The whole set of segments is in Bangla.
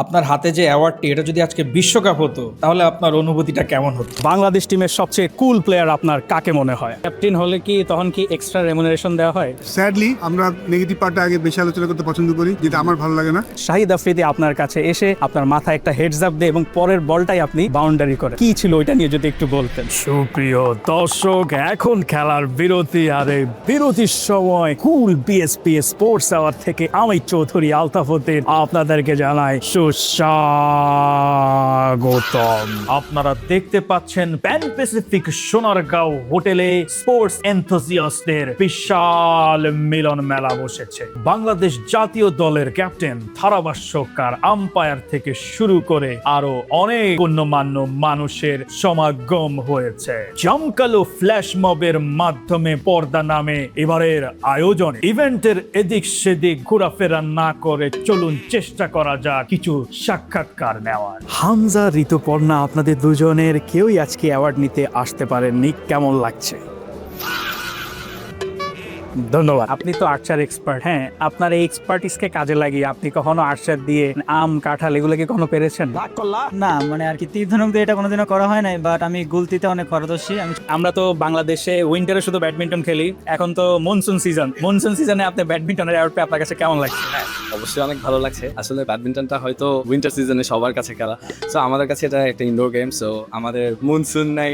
আপনার হাতে যে অ্যাওয়ার্ডটি এটা যদি আজকে বিশ্বকাপ হতো তাহলে আপনার অনুভূতিটা কেমন হতো? বাংলাদেশ টিমের সবচেয়ে কুল প্লেয়ার আপনার কাকে মনে হয়? ক্যাপ্টেন হলে কি তখন কি এক্সট্রা রেমুনারেশন দেওয়া হয়? স্যাডলি আমরা নেগেটিভ পার্টটা আগে বেশি আলোচনা করতে পছন্দ করি, যেটা আমার ভালো লাগে না। শাহিদ আফ্রিদি আপনার কাছে এসে আপনার মাথায় একটা হেডস আপ দেয় এবং পরের বলটাই আপনি বাউন্ডারি করেন, কি ছিল ওইটা নিয়ে যদি একটু বলতেন। সুপ্রিয় দর্শক, এখন খেলার বিরতি, আর এই বিরতির সময় কুল বিএসপি স্পোর্টস আওয়ার থেকে আমি চৌধুরী আলতাফ উদ্দিন আপনাদেরকে জানাই সুস্বাগতম। আপনারা দেখতে পাচ্ছেন প্যান প্যাসিফিক সোনারগাঁও হোটেলে স্পোর্টস এনথুজিয়াস্টদের বিশাল মিলন মেলা বসেছে। বাংলাদেশ জাতীয় দলের ক্যাপ্টেন, ধারাভাষ্যকার, আম্পায়ার থেকে শুরু করে আরো অনেক গণ্যমান্য মানুষের সমাগম হয়েছে। জমকালো ফ্ল্যাশ মবের মাধ্যমে পর্দা নামে এবারের আয়োজন। ইভেন্টের এদিক সেদিক ঘোরাফেরা না করে চলুন চেষ্টা করা যাক কিছু সাক্ষাৎকার নেওয়ার। হামজা, ঋতুপর্ণা, আপনাদের দুজনের কেউই আজকে অ্যাওয়ার্ড নিতে আসতে পারেননি, কেমন লাগছে? ধন্যবাদ। আপনি তো আর্চার এক্সপার্ট। হ্যাঁ, আপনার এই এক্সপার্টিসকে কাজে লাগিয়ে আপনি কখনো আর্চার দিয়ে আম, কাঁঠাল এগুলোকে কখনো পেরেছেন? না, মানে আর কি তীর ধনুক দিয়ে এটা কোনোদিনও করা হয় নাই, বাট আমি গুলতিতে অনেক পারদর্শী। আমরা তো বাংলাদেশে উইন্টারে শুধু ব্যাডমিন্টন খেলি, এখন তো মনসুন সিজনে আপনি ব্যাডমিন্টনের অ্যাওয়ার্ড পেয়ে আপনার কাছে কেমন লাগছে? অবশ্যই অনেক ভালো লাগছে। আসলে ব্যাডমিন্টনটা হয়তো উইন্টার সিজনে সবার কাছে খেলা, সো আমাদের কাছে এটা একটা ইনডোর গেম। সো আমাদের মনসুন নাই,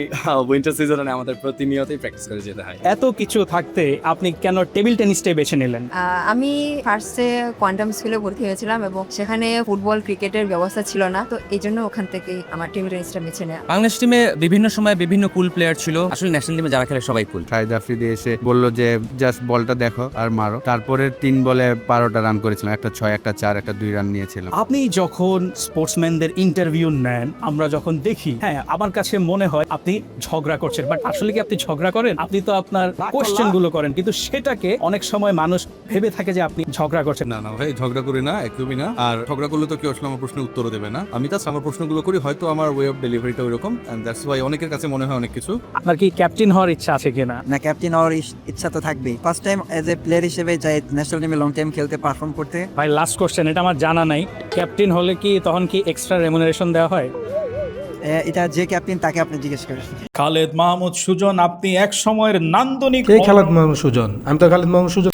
উইন্টার সিজনে আমাদের প্রতিনিয়তই প্র্যাকটিস করে যেতে হয়। এত কিছু থাকতে আপনি কেন টেবিল টেনিসটাই বেছে নিলেন? আমি ফার্স্টে কোয়ান্টাম স্কুলে ভর্তি হয়েছিলাম এবং সেখানে ফুটবল ক্রিকেটের ব্যবস্থা ছিল না, তো এই জন্য ওখান থেকে আমার টেবিল টেনিসটা বেছে নেওয়া। বাংলাদেশ টিমে বিভিন্ন সময় বিভিন্ন কুল প্লেয়ার ছিল, আসলে ন্যাশনাল টিমে যারা খেলে সবাই কুল। শাহিদ আফ্রিদি এসে বললো যে জাস্ট বলটা দেখো আর মারো। তারপরে 3 বলে 12টা রান করেছিলাম, একটা 6, একটা 4, একটা 2 রান নিয়েছিলাম। আপনি যখন স্পোর্টসম্যানদের ইন্টারভিউ নেন, আমরা যখন দেখি, হ্যাঁ, আমার কাছে মনে হয় আপনি ঝগড়া করছেন, বাট আসলে কি আপনি ঝগড়া করেন? আপনি তো আপনার কোশ্চেন গুলো করেন, কিন্তু সেটাকে অনেক সময় মানুষ ভেবে থাকে যে আপনি ঝগড়া করছেন। না না ভাই, ঝগড়া করি না, একদমই না। আর ঝগড়া করলে তো কেউ আসলে আমার প্রশ্নের উত্তরও দেবে না। আমি জাস্ট আমার প্রশ্নগুলো করি, হয়তো আমার ওয়ে অফ ডেলিভারিটা ওইরকম, এন্ড দ্যাটস ওয়াই অনেকের কাছে মনে হয় অনেক কিছু। আপনার কি ক্যাপ্টেন হওয়ার ইচ্ছা আছে কিনা? না, ক্যাপ্টেন হওয়ার ইচ্ছা তো থাকবেই। First time as a player হিসেবে যাই ন্যাশনাল টিমে লং টাইম খেলতে, পারফর্ম করতে। ভাই লাস্ট কোশ্চেন, এটা আমার জানা নাই, ক্যাপ্টেন হলে কি তখন কি এক্সট্রা রেমুনারেশন দেওয়া হয়? এটা যে ক্যাপ্টেন তাকে আপনি জিজ্ঞেস করেন। খালেদ মাহমুদ সুজন, আপনি এক সময়ের নান্দনিক খালেদ মাহমুদ সুজন, আমি তো খালেদ মাহমুদ সুজন।